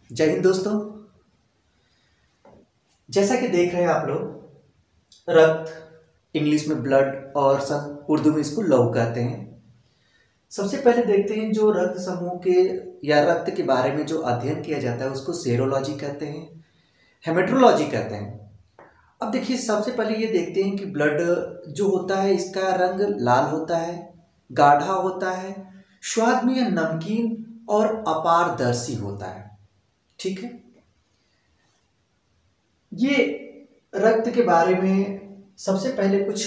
जय हिंद दोस्तों। जैसा कि देख रहे हैं आप लोग, रक्त इंग्लिश में ब्लड और उर्दू में इसको लहू कहते हैं। सबसे पहले देखते हैं जो रक्त समूह के या रक्त के बारे में जो अध्ययन किया जाता है उसको सेरोलॉजी कहते हैं, हेमेटोलॉजी कहते हैं। अब देखिए, सबसे पहले ये देखते हैं कि ब्लड जो होता है इसका रंग लाल होता है, गाढ़ा होता है, स्वाद में यह नमकीन और अपारदर्शी होता है। ठीक है, ये रक्त के बारे में सबसे पहले कुछ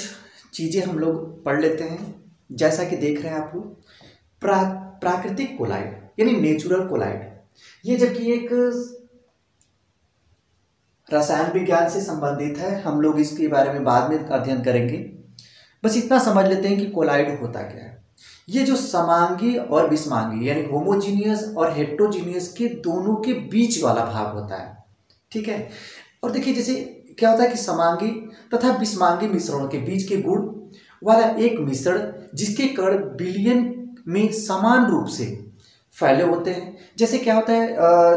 चीज़ें हम लोग पढ़ लेते हैं। जैसा कि देख रहे हैं आप लोग, प्राकृतिक कोलाइड यानी नेचुरल कोलाइड, ये जबकि एक रसायन विज्ञान से संबंधित है। हम लोग इसके बारे में बाद में अध्ययन करेंगे। बस इतना समझ लेते हैं कि कोलाइड होता क्या है। ये जो समांगी और विषमांगी यानी होमोजीनियस और हेट्रोजीनियस के दोनों के बीच वाला भाग होता है। ठीक है, और देखिए जैसे क्या होता है कि समांगी तथा विषमांगी मिश्रणों के बीच के गुण वाला एक मिश्रण जिसके कण बिलियन में समान रूप से फैले होते हैं। जैसे क्या होता है,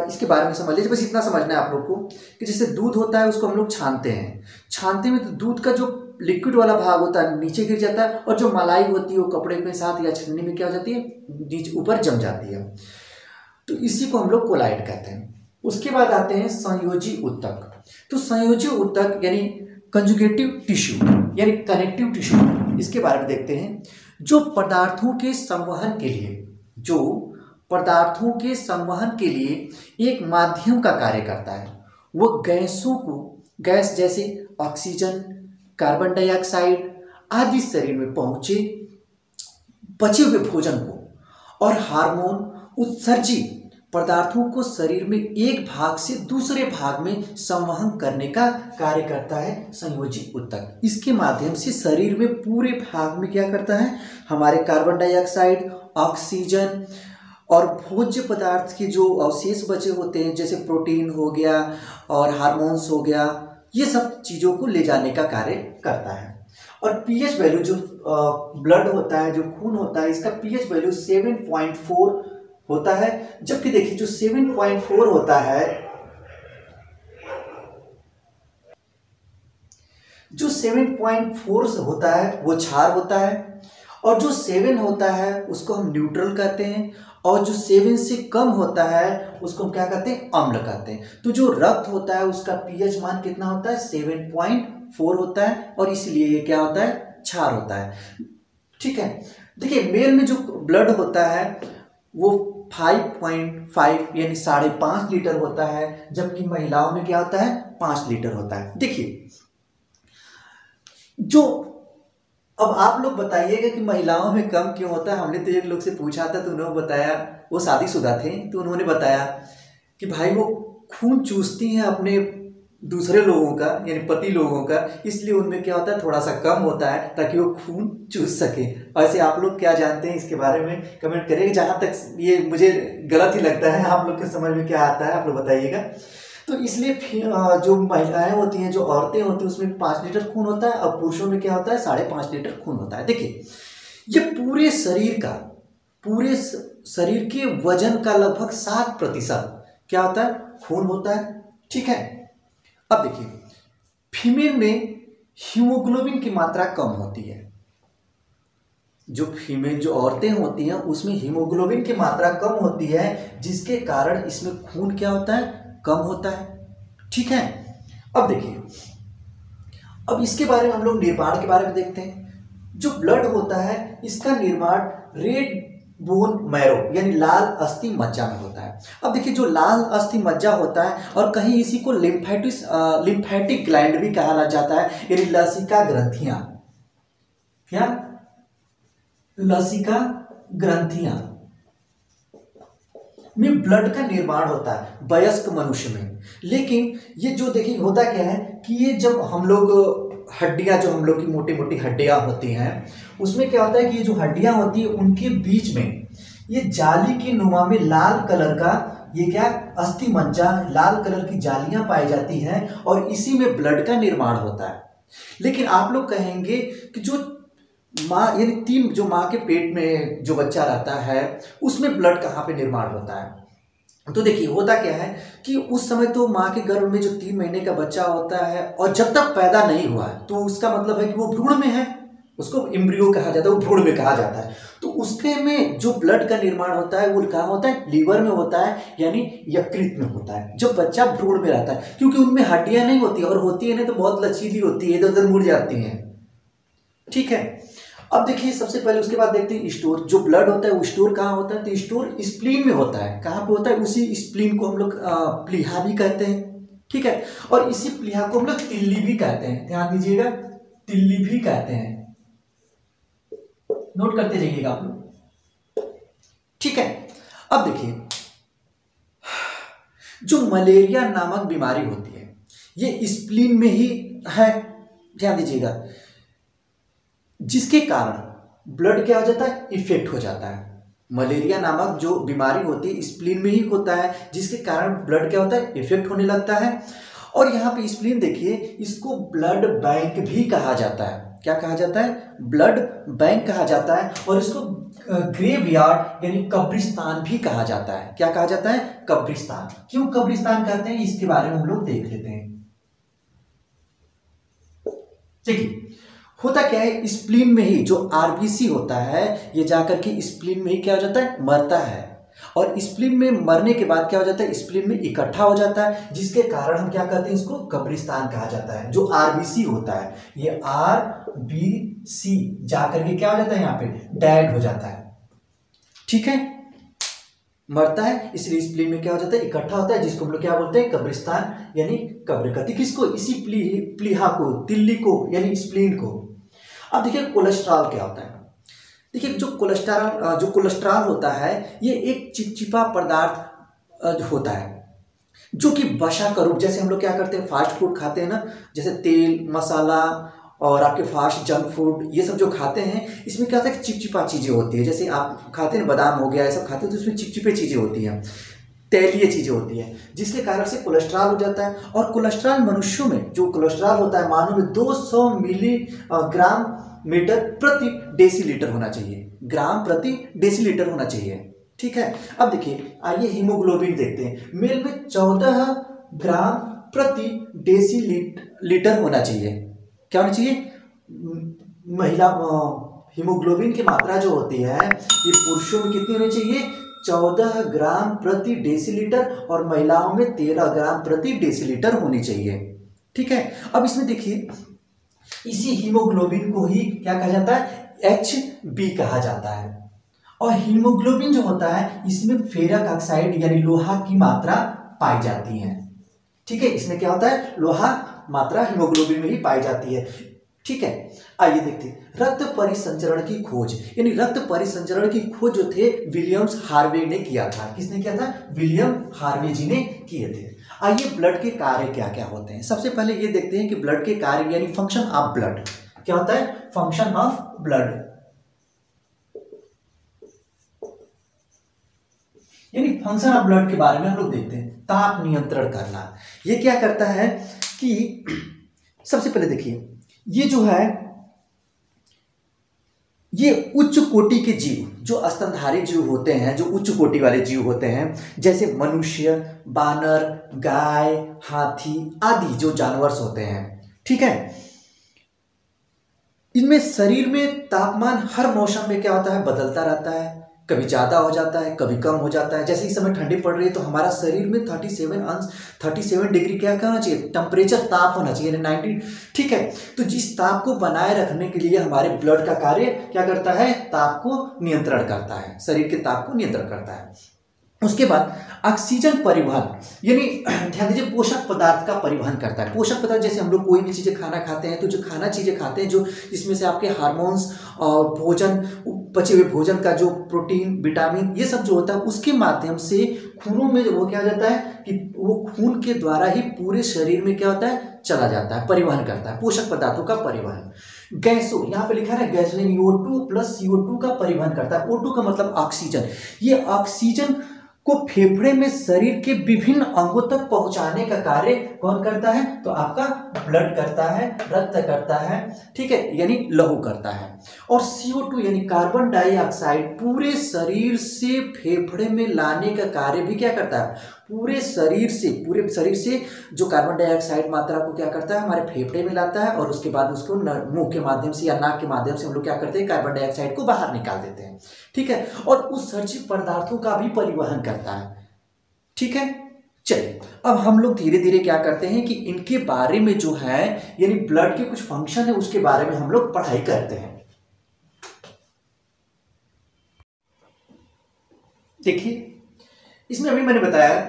इसके बारे में समझ लीजिए। बस इतना समझना है आप लोग को कि जैसे दूध होता है उसको हम लोग छानते हैं। छानते में तो दूध का जो लिक्विड वाला भाग होता है नीचे गिर जाता है, और जो मलाई होती है वो कपड़े में साथ या छन्नी में क्या हो जाती है, नीचे ऊपर जम जाती है। तो इसी को हम लोग कोलाइड कहते हैं। उसके बाद आते हैं संयोजी ऊतक। तो संयोजी ऊतक यानी कंजुगेटिव टिश्यू यानी कनेक्टिव टिश्यू, इसके बारे में देखते हैं। जो पदार्थों के संवहन के लिए एक माध्यम का कार्य करता है। वह गैसों को, गैस जैसे ऑक्सीजन, कार्बन डाइऑक्साइड आदि शरीर में पहुंचे बचे हुए भोजन को और हार्मोन उत्सर्जी पदार्थों को शरीर में एक भाग से दूसरे भाग में संवहन करने का कार्य करता है संयोजी ऊतक। इसके माध्यम से शरीर में पूरे भाग में क्या करता है, हमारे कार्बन डाइऑक्साइड, ऑक्सीजन और भोज्य पदार्थ के जो अवशेष बचे होते हैं जैसे प्रोटीन हो गया और हार्मोन्स हो गया, ये सब चीज़ों को ले जाने का कार्य करता है। और पीएच वैल्यू जो ब्लड होता है, जो खून होता है, इसका पीएच वैल्यू 7.4 होता है। जबकि देखिए जो 7.4 होता है, जो 7.4 होता है वो क्षार होता है, और जो 7 होता है उसको हम न्यूट्रल कहते हैं, और जो 7 से कम होता है उसको हम क्या कहते हैं, अम्ल कहते हैं। तो जो रक्त होता है उसका पीएच मान कितना होता है, 7.4 होता है, और इसलिए ये क्या होता है, क्षार होता है। ठीक है, देखिए मेल में जो ब्लड होता है वो 5.5 यानी 5.5 लीटर होता है, जबकि महिलाओं में क्या होता है, 5 लीटर होता है। देखिए जो अब आप लोग बताइएगा कि महिलाओं में कम क्यों होता है। हमने तो एक लोग से पूछा था तो उन्होंने बताया, वो शादीशुदा थे, तो उन्होंने बताया कि भाई वो खून चूसती हैं अपने दूसरे लोगों का यानी पति लोगों का, इसलिए उनमें क्या होता है, थोड़ा सा कम होता है ताकि वो खून चूस सके। ऐसे आप लोग क्या जानते हैं इसके बारे में कमेंट करिएगा। जहाँ तक ये मुझे गलत ही लगता है, आप लोग के समझ में क्या आता है आप लोग बताइएगा। तो इसलिए जो महिलाएं होती हैं, जो औरतें होती हैं, उसमें 5 लीटर खून होता है, और पुरुषों में क्या होता है, 5.5 लीटर खून होता है। देखिए ये पूरे शरीर के वजन का लगभग 7% क्या होता है, खून होता है। ठीक है, अब देखिए फीमेल में हीमोग्लोबिन की मात्रा कम होती है। जो औरतें होती हैं उसमें हीमोग्लोबिन की मात्रा कम होती है, जिसके कारण इसमें खून क्या होता है, कम होता है। ठीक है, अब देखिए, अब इसके बारे में हम लोग निर्माण के बारे में देखते हैं। जो ब्लड होता है इसका निर्माण रेड बोन मैरो यानी लाल अस्थि मज्जा में होता है। अब देखिए जो लाल अस्थि मज्जा होता है, और कहीं इसी को लिम्फेटिक ग्लैंड भी कहा जाता है, यानी लसिका ग्रंथियां, क्या लसिका ग्रंथियां में ब्लड का निर्माण होता है वयस्क मनुष्य में। लेकिन ये जो देखिए होता क्या है कि ये जब हम लोग हड्डियां, जो हम लोग की मोटी मोटी हड्डियां होती हैं, उसमें क्या होता है कि ये जो हड्डियां होती है उनके बीच में ये जाली की नुमा में लाल कलर का ये क्या अस्थि मज्जा, लाल कलर की जालियां पाई जाती हैं, और इसी में ब्लड का निर्माण होता है। लेकिन आप लोग कहेंगे कि जो माँ यानी जो माँ के पेट में जो बच्चा रहता है उसमें ब्लड कहाँ पे निर्माण होता है। तो देखिए होता क्या है कि उस समय तो माँ के गर्भ में जो 3 महीने का बच्चा होता है और जब तक पैदा नहीं हुआ है तो उसका मतलब है कि वो भ्रूण में है, उसको एम्ब्रियो कहा जाता है, वो भ्रूण में कहा जाता है। तो उसके में जो ब्लड का निर्माण होता है वो कहाँ होता है, लीवर में होता है, यानी यकृत में होता है, जब बच्चा भ्रूण में रहता है, क्योंकि उनमें हड्डियां नहीं होती, और होती है ना तो बहुत लचीली होती है, इधर उधर मुड़ जाती हैं। ठीक है, अब देखिए सबसे पहले उसके बाद देखते हैं स्टोर, जो ब्लड होता है वो स्टोर कहाँ होता है, तो स्टोर स्प्लीन में होता है। कहाँ पे होता है, उसी स्प्लीन को हम लोग प्लीहा भी कहते हैं। ठीक है, और इसी प्लीहा को हम लोग तिल्ली भी कहते हैं, ध्यान दीजिएगा, तिल्ली भी कहते हैं, नोट करते जाइएगा आप लोग। ठीक है, अब देखिए जो मलेरिया नामक बीमारी होती है ये स्प्लीन में ही है, ध्यान दीजिएगा, जिसके कारण ब्लड क्या हो जाता है, इफेक्ट हो जाता है। मलेरिया नामक जो बीमारी होती है स्प्लीन में ही होता है, जिसके कारण ब्लड क्या होता है, इफेक्ट होने लगता है। और यहाँ पे स्प्लीन देखिए, इसको ब्लड बैंक भी कहा जाता है। क्या कहा जाता है, ब्लड बैंक कहा जाता है, और इसको ग्रेवयार्ड यानी कब्रिस्तान भी कहा जाता है। क्या कहा जाता है, कब्रिस्तान। क्यों कब्रिस्तान कहते हैं, इसके बारे में हम लोग देख लेते हैं। देखिए होता क्या है, स्प्लीन में ही जो आरबीसी होता है ये जाकर के स्प्लीन में ही क्या हो जाता है, मरता है, और स्प्लीन में मरने के बाद क्या हो जाता है, स्प्लीन में इकट्ठा हो जाता है, जिसके कारण हम क्या कहते हैं, इसको कब्रिस्तान कहा जाता है। जो आरबीसी होता है ये आरबीसी जाकर के क्या हो जाता है, यहाँ पे डेड हो जाता है। ठीक है, मरता है, इसलिए स्प्लीन में क्या हो जाता है, इकट्ठा होता है, जिसको हम लोग क्या बोलते हैं, कब्रिस्तान यानी कब्र कहते हैं। किसको, इसी प्लीहा को, तिल्ली को यानी स्प्लीन को। अब देखिए कोलेस्ट्रॉल क्या होता है। देखिए जो कोलेस्ट्रॉल होता है ये एक चिपचिपा पदार्थ होता है, जो कि वसा का रूप, जैसे हम लोग क्या करते हैं, फास्ट फूड खाते हैं ना, जैसे तेल मसाला और आपके फास्ट जंक फूड ये सब जो खाते हैं, इसमें क्या होता है कि चिपचिपा चीज़ें होती है। जैसे आप खाते हैं बादाम हो गया, ये सब खाते हैं तो इसमें चिपचिपे चीज़ें होती हैं, तैलीय चीज़ें होती हैं, जिसके कारण से कोलेस्ट्रॉल हो जाता है। और कोलेस्ट्रॉल मनुष्यों में जो कोलेस्ट्रॉल होता है मानव में 200 मिलीग्राम मीटर प्रति डेसीलीटर होना चाहिए, ग्राम प्रति डेसीलीटर होना चाहिए। ठीक है, अब देखिए आइए हीमोग्लोबिन देखते हैं। मेल में 14 ग्राम प्रति डेसीलीटर होना चाहिए। क्या होना चाहिए, महिला हीमोग्लोबिन की मात्रा जो होती है ये पुरुषों में कितनी होनी चाहिए, 14 ग्राम प्रति डेसीलीटर, और महिलाओं में 13 ग्राम प्रति डेसीलीटर होनी चाहिए। ठीक है, अब इसमें देखिए इसी हीमोग्लोबिन को ही क्या कहा जाता है, HB कहा जाता है। और हीमोग्लोबिन जो होता है इसमें फेरक ऑक्साइड यानी लोहा की मात्रा पाई जाती है। ठीक है, इसमें क्या होता है, लोहा मात्रा हीमोग्लोबिन में ही पाई जाती है। ठीक है, आइए देखते हैं रक्त परिसंचरण की खोज, यानी रक्त परिसंचरण की खोज जो थे विलियम्स हार्वे ने किया था। किसने किया था, विलियम हार्वे जी ने किए थे। आइए ब्लड के कार्य क्या क्या होते हैं। सबसे पहले ये देखते हैं कि ब्लड के कार्य यानी फंक्शन ऑफ ब्लड क्या होता है, फंक्शन ऑफ ब्लड यानी फंक्शन ऑफ ब्लड के बारे में हम लोग देखते हैं। ताप नियंत्रण करना, ये क्या करता है कि सबसे पहले देखिए ये जो है ये उच्च कोटि के जीव जो स्तनधारी जीव होते हैं, जो उच्च कोटि वाले जीव होते हैं, जैसे मनुष्य, बानर, गाय, हाथी आदि जो जानवर होते हैं। ठीक है, इनमें शरीर में तापमान हर मौसम में क्या होता है, बदलता रहता है, कभी ज़्यादा हो जाता है कभी कम हो जाता है। जैसे इस समय ठंडी पड़ रही है तो हमारा शरीर में 37 डिग्री क्या होना चाहिए, टेम्परेचर ताप होना चाहिए 90। ठीक है, तो जिस ताप को बनाए रखने के लिए हमारे ब्लड का कार्य क्या करता है, ताप को नियंत्रण करता है, शरीर के ताप को नियंत्रण करता है। उसके बाद ऑक्सीजन परिवहन यानी ध्यान दीजिए पोषक पदार्थ का परिवहन करता है। पोषक पदार्थ जैसे हम लोग कोई भी चीज़ें खाना खाते हैं तो जो खाना चीज़ें खाते हैं जो इसमें से आपके हार्मोन्स और भोजन, बचे हुए भोजन का जो प्रोटीन विटामिन ये सब जो होता है उसके माध्यम से खूनों में वो क्या हो जाता है कि वो खून के द्वारा ही पूरे शरीर में क्या होता है, चला जाता है, परिवहन करता है पोषक पदार्थों का परिवहन। गैसों, यहाँ पे लिखा है गैसोलीन O2 + CO2 का परिवहन करता है। O2 का मतलब ऑक्सीजन, ये ऑक्सीजन को फेफड़े में शरीर के विभिन्न अंगों तक पहुंचाने का कार्य कौन करता है, तो आपका ब्लड करता है, रक्त करता है, ठीक है, यानी लहू करता है। और CO2 यानी कार्बन डाइऑक्साइड पूरे शरीर से फेफड़े में लाने का कार्य भी क्या करता है, पूरे शरीर से जो कार्बन डाइऑक्साइड मात्रा को क्या करता है, हमारे फेफड़े में लाता है और उसके बाद उसको मुंह के माध्यम से या नाक के माध्यम से हम लोग क्या करते हैं, कार्बन डाइऑक्साइड को बाहर निकाल देते हैं, ठीक है, और उस उत्सर्जित पदार्थों का भी परिवहन करता है, ठीक है। चलिए अब हम लोग धीरे धीरे क्या करते हैं कि इनके बारे में जो है यानी ब्लड के कुछ फंक्शन है उसके बारे में हम लोग पढ़ाई करते हैं। देखिए इसमें अभी मैंने बताया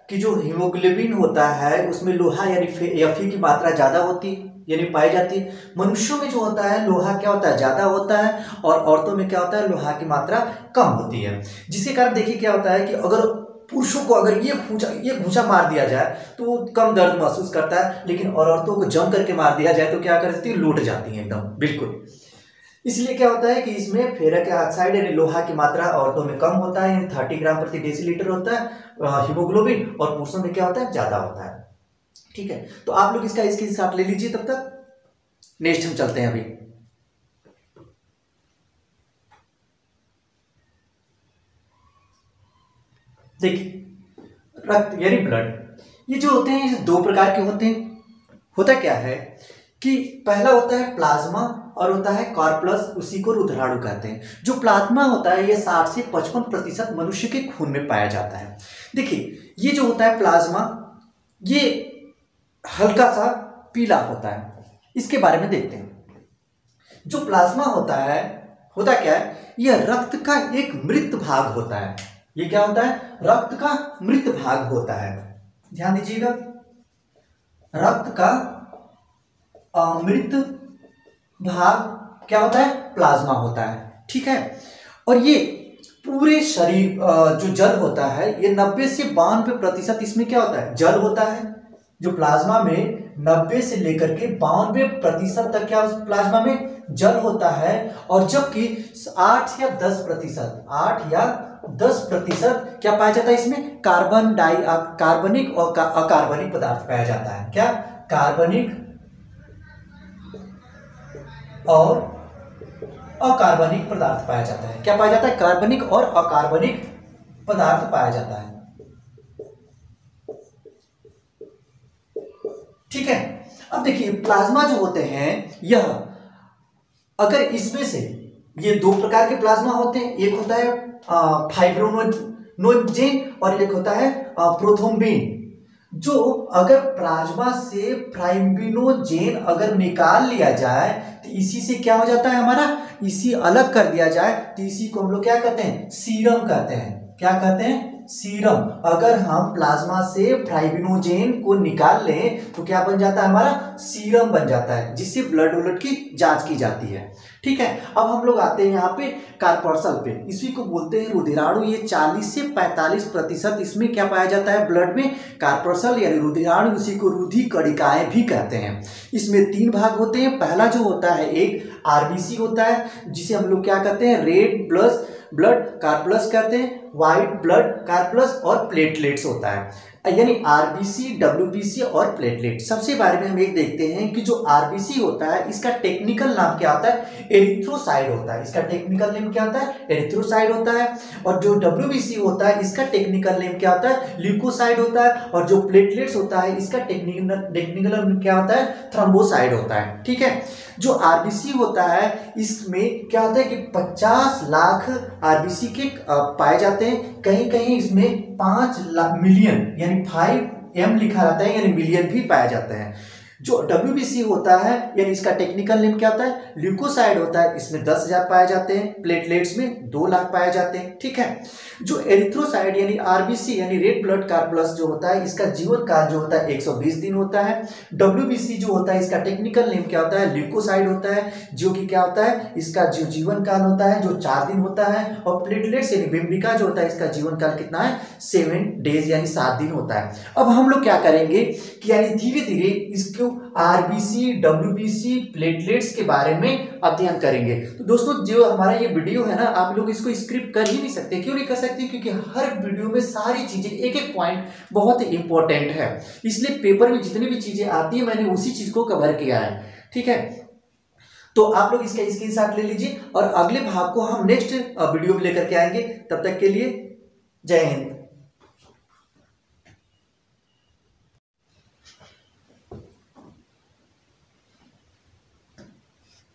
कि जो हीमोग्लोबिन होता है उसमें लोहा यानी Fe की मात्रा ज्यादा होती है यानी पाई जाती है। मनुष्यों में जो होता है लोहा क्या होता है, ज्यादा होता है, और औरतों में क्या होता है, लोहा की मात्रा कम होती है। जिसके कारण देखिए क्या होता है कि अगर पुरुषों को अगर ये घूंसा मार दिया जाए तो वो कम दर्द महसूस करता है, लेकिन और औरतों को जम करके मार दिया जाए तो क्या करती है, लूट जाती है एकदम बिल्कुल। इसलिए क्या होता है कि इसमें फेरक ऑक्साइड यानी लोहा की मात्रा औरतों में कम होता है, यानी 30 ग्राम प्रति डेसीलीटर होता है हीमोग्लोबिन, और पुरुषों में क्या होता है, ज्यादा होता है, ठीक है। तो आप लोग इसका स्क्रीनशॉट ले लीजिए, तब तक नेक्स्ट हम चलते हैं। अभी देखिए रक्त यानी ब्लड, ये जो होते हैं ये 2 प्रकार के होते हैं। होता क्या है कि पहला होता है प्लाज्मा और होता है कॉर्पस, उसी को रुधिराणु कहते हैं। जो प्लाज्मा होता है ये 60 से 55% मनुष्य के खून में पाया जाता है। देखिए ये जो होता है प्लाज्मा ये हल्का सा पीला होता है, इसके बारे में देखते हैं। जो प्लाज्मा होता है होता क्या है, यह रक्त का एक मृत भाग होता है। ये क्या होता है, रक्त का मृत भाग होता है, ध्यान दीजिएगा, रक्त का अमृत भाग क्या होता है, प्लाज्मा होता है, ठीक है। और ये पूरे शरीर जो जल होता है ये 90 से 92% इसमें क्या होता है, जल होता है। जो प्लाज्मा में 90 से लेकर के 92% तक क्या उस प्लाज्मा में जल होता है, और जबकि 8 या 10% क्या पाया जाता है इसमें, कार्बनिक और अकार्बनिक पदार्थ पाया जाता है। क्या, कार्बनिक और अकार्बनिक पदार्थ पाया जाता है। क्या पाया जाता है, कार्बनिक और अकार्बनिक पदार्थ पाया जाता है, ठीक है। अब देखिए प्लाज्मा जो होते हैं यह अगर इसमें से ये 2 प्रकार के प्लाज्मा होते हैं, एक होता है फाइब्रिनोजेन और एक होता है प्रोथ्रोम्बिन। जो अगर प्लाज्मा से फाइब्रिनोजेन अगर निकाल लिया जाए तो इसी से क्या हो जाता है हमारा, इसी अलग कर दिया जाए तो इसी को हम लोग क्या कहते हैं, सीरम कहते हैं। क्या कहते हैं, सीरम। अगर हम प्लाज्मा से फाइब्रिनोजेन को निकाल लें तो क्या बन जाता है हमारा, सीरम बन जाता है, जिससे ब्लड उलट की जांच की जाती है, ठीक है। अब हम लोग आते हैं यहाँ पे कार्पसल पे, इसी को बोलते हैं रुधिराणु। ये 40 से 45% इसमें क्या पाया जाता है, ब्लड में कार्पसल यानी रुधिराणु, उसी को रुधि कणिकाएं भी कहते हैं। इसमें 3 भाग होते हैं। पहला जो होता है एक आरबीसी होता है, जिसे हम लोग क्या कहते हैं, रेड ब्लड कार्पल्स कहते हैं, व्हाइट ब्लड कार्पल्स, और प्लेटलेट्स होता है, यानी आरबीसी, डब्ल्यूबीसी और प्लेटलेट। सबसे बारे में हम एक देखते हैं कि जो आरबीसी होता है इसका टेक्निकल नाम क्या होता है, एरिथ्रोसाइट होता है। इसका टेक्निकल नेम क्या होता है, एरिथ्रोसाइट होता है। और जो डब्ल्यूबीसी होता है इसका टेक्निकल नेम क्या होता है, ल्यूकोसाइट होता है। और जो प्लेटलेट्स होता है इसका टेक्निकल नेम क्या होता है, थ्रोम्बोसाइट होता है, ठीक है। जो आरबीसी होता है इसमें क्या होता है कि 50 लाख आरबीसी के पाए जाते हैं। कहीं कहीं इसमें 5 मिलियन यानी 5M लिखा रहता है, यानी मिलियन भी पाया जाता है। जो WBC होता है यानी इसका टेक्निकल नेम क्या होता है, ल्यूकोसाइड होता है, इसमें 10,000 पाए जाते हैं। प्लेटलेट्स में 2 लाख पाए जाते हैं, ठीक है। जो एरिथ्रोसाइट यानी आरबीसी यानी रेड ब्लड कार्पल्स जो होता है इसका जीवन काल जो होता है 120 दिन होता है। WBC जो होता है इसका टेक्निकल नेम क्या होता है, ल्यूकोसाइड होता है, जो कि क्या होता है, इसका जो जीवन काल होता है जो 4 दिन होता है। और प्लेटलेट्स यानी बिम्बिका जो होता है इसका जीवन काल कितना है, 7 डेज यानी 7 दिन होता है। अब हम लोग क्या करेंगे कि यानी धीरे धीरे इसको आरबीसी, डब्ल्यूबीसी, प्लेटलेट्स के बारे में अध्ययन करेंगे। तो दोस्तों जो हमारा ये वीडियो है ना, आप लोग इसको स्क्रिप्ट कर ही नहीं सकते। क्यों नहीं कर सकते? क्योंकि हर वीडियो में सारी चीजें, एक एक पॉइंट बहुत इंपॉर्टेंट है, इसलिए पेपर में जितनी भी चीजें आती है मैंने उसी चीज को कवर किया है। ठीक है, तो आप लोग इसका स्क्रीनशॉट ले लीजिए और अगले भाग को हम नेक्स्ट वीडियो में लेकर के आएंगे। तब तक के लिए जय हिंद।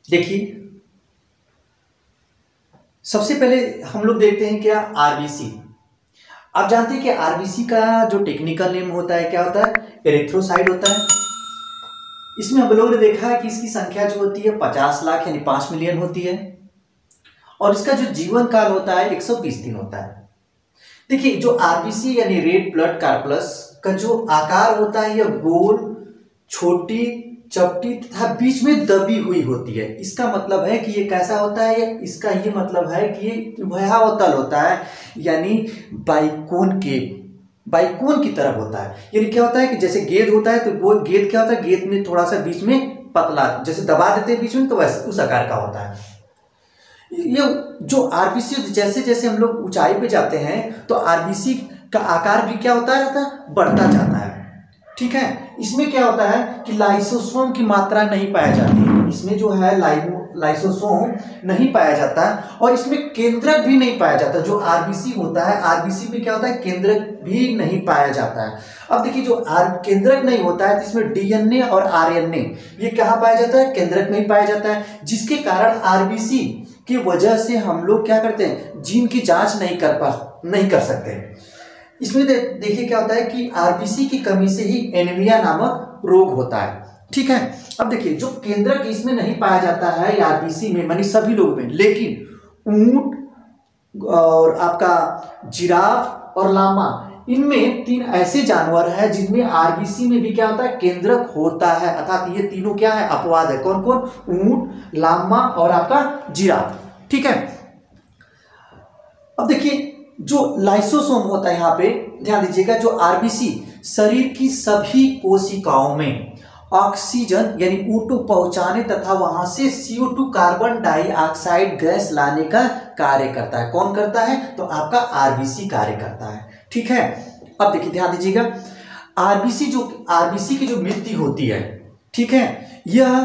देखिए, सबसे पहले हम लोग देखते हैं क्या आरबीसी। आप जानते हैं कि आरबीसी का जो टेक्निकल नेम होता है क्या होता है? एरिथ्रोसाइट होता है। इसमें हम लोगों ने देखा है कि इसकी संख्या जो होती है 50 लाख यानी 5 मिलियन होती है और इसका जो जीवन काल होता है 120 दिन होता है। देखिए, जो आरबीसी यानी रेड ब्लड कॉर्पस का जो आकार होता है यह गोल, छोटी, चपटी तथा बीच में दबी हुई होती है। इसका मतलब है कि ये कैसा होता है? इसका ये मतलब है कि ये उभयावतल होता है, यानी बाइकोन की तरफ होता है। यानी क्या होता है कि जैसे गेंद होता है तो वो गेंद क्या होता है, गेंद में थोड़ा सा बीच में पतला, जैसे दबा देते हैं बीच में, तो वैसे उस आकार का होता है। ये जो आरबीसी, जैसे जैसे हम लोग ऊंचाई पे जाते हैं तो आरबीसी का आकार भी क्या होता रहता है? बढ़ता जाता है। ठीक है, इसमें क्या होता है कि लाइसोसोम की मात्रा नहीं पाया जाती है। इसमें जो है लाइसोसोम नहीं पाया जाता और इसमें केंद्रक भी नहीं पाया जाता। जो आरबीसी होता है, आरबीसी में क्या होता है? केंद्रक भी नहीं पाया जाता है। अब देखिए, जो केंद्रक नहीं होता है तो इसमें डीएनए और आरएनए ये कहाँ पाया जाता है? केंद्रक में ही पाया जाता है, जिसके कारण आरबीसी की वजह से हम लोग क्या करते हैं? जीन की जांच नहीं कर सकते। इसमें देखिए क्या होता है कि आरबीसी की कमी से ही एनीमिया नामक रोग होता है। ठीक है, अब देखिए, जो केंद्रक इसमें नहीं पाया जाता है आरबीसी में, मानी सभी लोग में, लेकिन ऊंट और आपका जिराफ और लामा, इनमें 3 ऐसे जानवर हैं जिनमें आरबीसी में भी क्या होता है? केंद्रक होता है। अर्थात ये तीनों क्या है? अपवाद है। कौन कौन? ऊंट, लामा और आपका जिराफ। ठीक है, अब देखिए, जो लाइसोसोम होता है, यहां पे ध्यान दीजिएगा, जो आरबीसी शरीर की सभी कोशिकाओं में ऑक्सीजन यानी O2 पहुंचाने तथा वहां से CO2 कार्बन डाइऑक्साइड गैस लाने का कार्य करता है। कौन करता है? तो आपका आरबीसी कार्य करता है। ठीक है, अब देखिए ध्यान दीजिएगा, आरबीसी की जो मृत्यु होती है, ठीक है, यह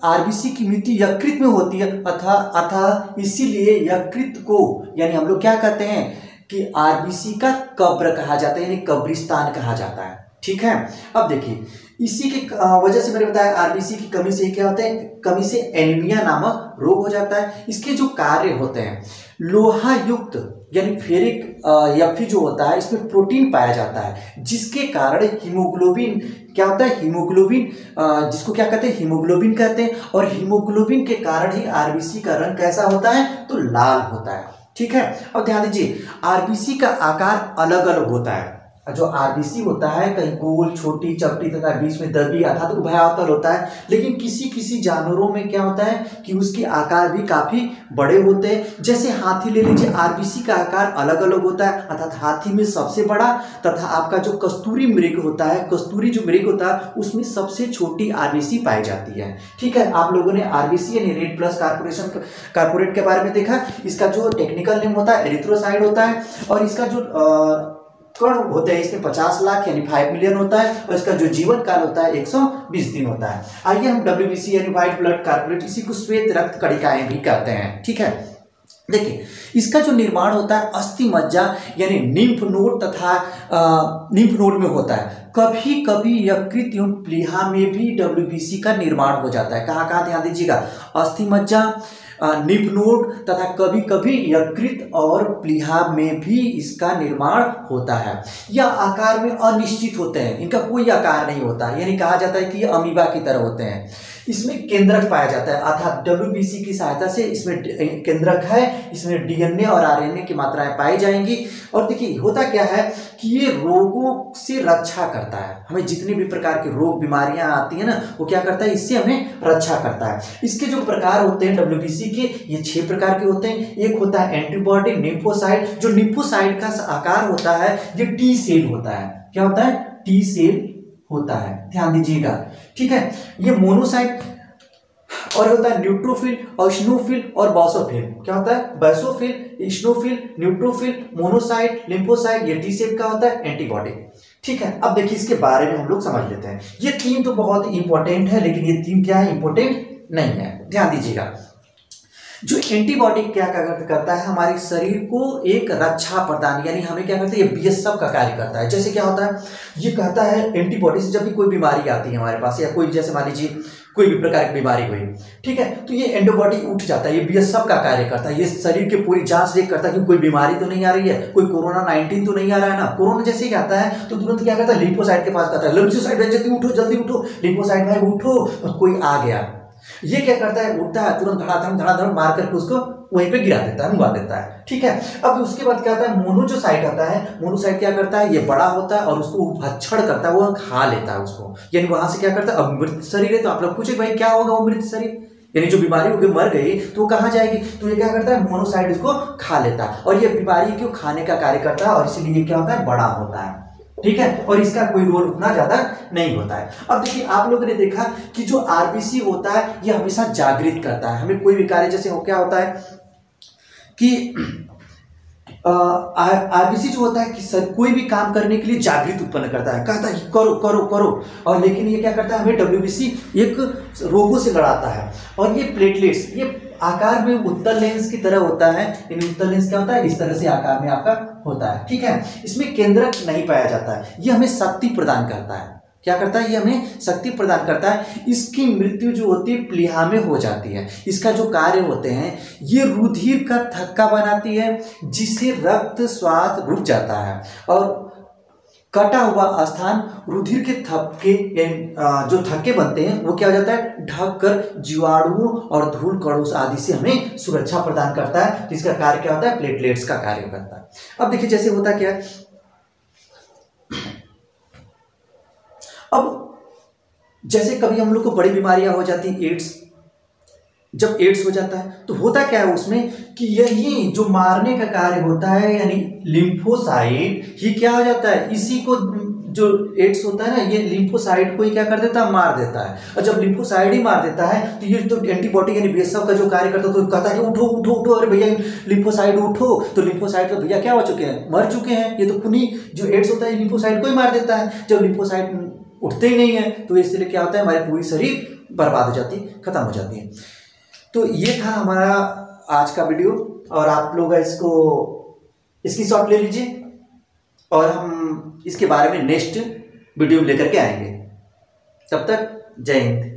आरबीसी की मृत्यु यकृत में होती है। अतः इसीलिए यकृत को यानी हम लोग क्या कहते हैं कि आरबीसी का कब्र कहा जाता है, यानी कब्रिस्तान कहा जाता है। ठीक है, अब देखिए, इसी के वजह से मैंने बताया आरबीसी की कमी से क्या होता है? कमी से एनीमिया नामक रोग हो जाता है। इसके जो कार्य होते हैं, लोहा युक्त यानी फेरिक Fe जो होता है, इसमें प्रोटीन पाया जाता है, जिसके कारण हीमोग्लोबिन क्या होता है? हीमोग्लोबिन, जिसको क्या कहते हैं? हीमोग्लोबिन कहते हैं। और हीमोग्लोबिन के कारण ही आरबीसी का रंग कैसा होता है? तो लाल होता है। ठीक है, अब ध्यान दीजिए, आरबीसी का आकार अलग अलग होता है। जो आरबीसी होता है कहीं गोल, छोटी, चपटी तथा बीच में दबी अर्थात उभयावतल होता है। लेकिन किसी किसी जानवरों में क्या होता है कि उसके आकार भी काफी बड़े होते हैं। जैसे हाथी ले लीजिए, आरबीसी का आकार अलग अलग होता है, अर्थात हाथी में सबसे बड़ा तथा आपका जो कस्तूरी मृग होता है, कस्तूरी जो मृग होता है उसमें सबसे छोटी आरबीसी पाई जाती है। ठीक है, आप लोगों ने आरबीसी यानी रेड ब्लड कॉर्पोरेट के बारे में देखा। इसका जो टेक्निकल नेम होता है एरिथ्रोसाइट होता है और इसका जो कण होते हैं इसमें 50 लाख यानी 5 मिलियन होता है और इसका जो जीवन काल होता है 120 दिन होता है। आइए हम डब्ल्यूबीसी यानी व्हाइट ब्लड कॉर्पोरेट, इसी को श्वेत रक्त कणिकाएं भी कहते हैं। ठीक है, देखिए, इसका जो निर्माण होता है अस्थि मज्जा यानी निम्फ नोड तथा निम्फ नोड में होता है। कभी कभी यकृत एवं प्लीहा में भी डब्ल्यूबीसी का निर्माण हो जाता है। कहाँ कहाँ? ध्यान दीजिएगा, अस्थि मज्जा, निम्फ नोड तथा कभी कभी यकृत और प्लीहा में भी इसका निर्माण होता है। यह आकार में अनिश्चित होते हैं, इनका कोई आकार नहीं होता, यानी कहा जाता है कि ये अमीबा की तरह होते हैं। इसमें केंद्रक पाया जाता है, अर्थात डब्ल्यूबीसी की सहायता से इसमें केंद्रक है, इसमें डीएनए और आरएनए की मात्राएं पाई जाएंगी। और देखिए होता क्या है कि ये रोगों से रक्षा करता है। हमें जितनी भी प्रकार के रोग बीमारियां आती है ना, वो क्या करता है? इससे हमें रक्षा करता है। इसके जो प्रकार होते हैं डब्ल्यूबीसी के, ये 6 प्रकार के होते हैं। एक होता है एंटीबॉडी निम्फोसाइट। जो निम्फोसाइट का आकार होता है ये टी सेल होता है। क्या होता है? टी सेल होता है, ध्यान दीजिएगा, ठीक है। ये मोनोसाइट और होता है न्यूट्रोफिल और स्नोफिल और बासोफिल। क्या होता है? बासोफिल, स्नोफिल, न्यूट्रोफिल, मोनोसाइट, लिम्फोसाइट, ये टी शेप का होता है एंटीबॉडी, ठीक है। अब देखिए इसके बारे में हम लोग समझ लेते हैं। ये तीन तो बहुत इंपॉर्टेंट है, लेकिन ये तीन क्या है? इंपॉर्टेंट नहीं है, ध्यान दीजिएगा। जो एंटीबॉडी क्या करता है? हमारे शरीर को एक रक्षा प्रदान, यानी हमें क्या करता है? ये बीएसएफ का कार्य करता है। जैसे क्या होता है? ये कहता है एंटीबॉडी से जब भी कोई बीमारी आती है हमारे पास, या कोई जैसे मान लीजिए कोई भी प्रकार की बीमारी हुई, ठीक है, तो ये एंटीबॉडी उठ जाता है, ये बीएसएफ का कार्य करता है। ये शरीर की पूरी जांच देख करता है कि कोई बीमारी तो नहीं आ रही है, कोई कोरोना 19 तो नहीं आ रहा है ना। कोरोना जैसे ही आता है तो तुरंत क्या करता है? लिम्फोसाइट के पास जाता है, लिम्फोसाइट भाई जल्दी उठो, जल्दी उठो, लिम्फोसाइट भाई उठो, कोई आ गया। ये क्या करता है? उठता है, तुरंत धड़ाधड़ मार करके उसको वहीं पे गिरा देता है, मुआ देता है, ठीक है। अब उसके बाद क्या होता है? मोनो जो साइट आता है, मोनोसाइट क्या करता है? ये बड़ा होता है और उसको भक्षण करता है, वो खा लेता है उसको, यानी वहां से क्या करता है? अब मृत शरीर है, तो आप लोग पूछे भाई क्या होगा वो मृत शरीर, यानी जो बीमारी होगी मर गई तो वो कहाँ जाएगी? तो ये क्या करता है? मोनोसाइट इसको खा लेता है, और ये बीमारी को खाने का कार्य करता है, और इसलिए क्या होता है? बड़ा होता है, ठीक है। और इसका कोई रोल उतना ज्यादा नहीं होता है। अब देखिए आप लोगों ने देखा कि जो आरबीसी होता है ये हमेशा जागृत करता है, हमें कोई भी कार्य, जैसे हो क्या होता है कि आरबीसी जो होता है कि सर कोई भी काम करने के लिए जागृत उत्पन्न करता है, कहता है करो करो करो, और लेकिन ये क्या करता है? हमें डब्ल्यूबीसी एक रोगों से लड़ाता है। और ये प्लेटलेट्स, ये आकार में उत्तल लेंस की तरह होता है, यानी उत्तल लेंस क्या होता है? इस तरह से आकार में आपका होता है, ठीक है। इसमें केंद्रक नहीं पाया जाता है, ये हमें शक्ति प्रदान करता है। क्या करता है? ये हमें शक्ति प्रदान करता है। इसकी मृत्यु जो होती है प्लीहा में हो जाती है। इसका जो कार्य होते हैं, ये रुधिर का थक्का बनाती है, जिससे रक्त श्वास रुक जाता है, और कटा हुआ स्थान रुधिर के थक्के, जो थक्के बनते हैं वो क्या हो जाता है? ढक कर जीवाणुओं और धूल कणों आदि से हमें सुरक्षा प्रदान करता है, जिसका कार्य क्या होता है? प्लेटलेट्स का कार्य करता है। अब देखिए जैसे होता क्या है, अब जैसे कभी हम लोग को बड़ी बीमारियां हो जाती हैं, एड्स, जब एड्स हो जाता है तो होता क्या है उसमें कि यही जो मारने का कार्य होता है, यानी लिम्फोसाइट ही क्या हो जाता है? इसी को जो एड्स होता है ना, ये लिम्फोसाइट को ही क्या कर देता है? मार देता है। और जब लिम्फोसाइट ही मार देता है तो ये तो एंटीबॉडी यानी बीएसएफ का जो कार्य करता है, तो कहता है कि उठो उठो उठो, अरे भैया लिम्फोसाइट उठो, तो लिम्फोसाइट तो भैया क्या हो चुके हैं? मर चुके हैं। ये तो खूनी जो एड्स होता है लिम्फोसाइट को ही मार देता है। जब लिम्फोसाइट उठते ही नहीं है तो इसलिए क्या होता है? हमारी पूरी शरीर बर्बाद हो जाती है, खत्म हो जाती है। तो ये था हमारा आज का वीडियो, और आप लोग इसको स्क्रीनशॉट ले लीजिए, और हम इसके बारे में नेक्स्ट वीडियो लेकर के आएंगे। तब तक जय हिंद।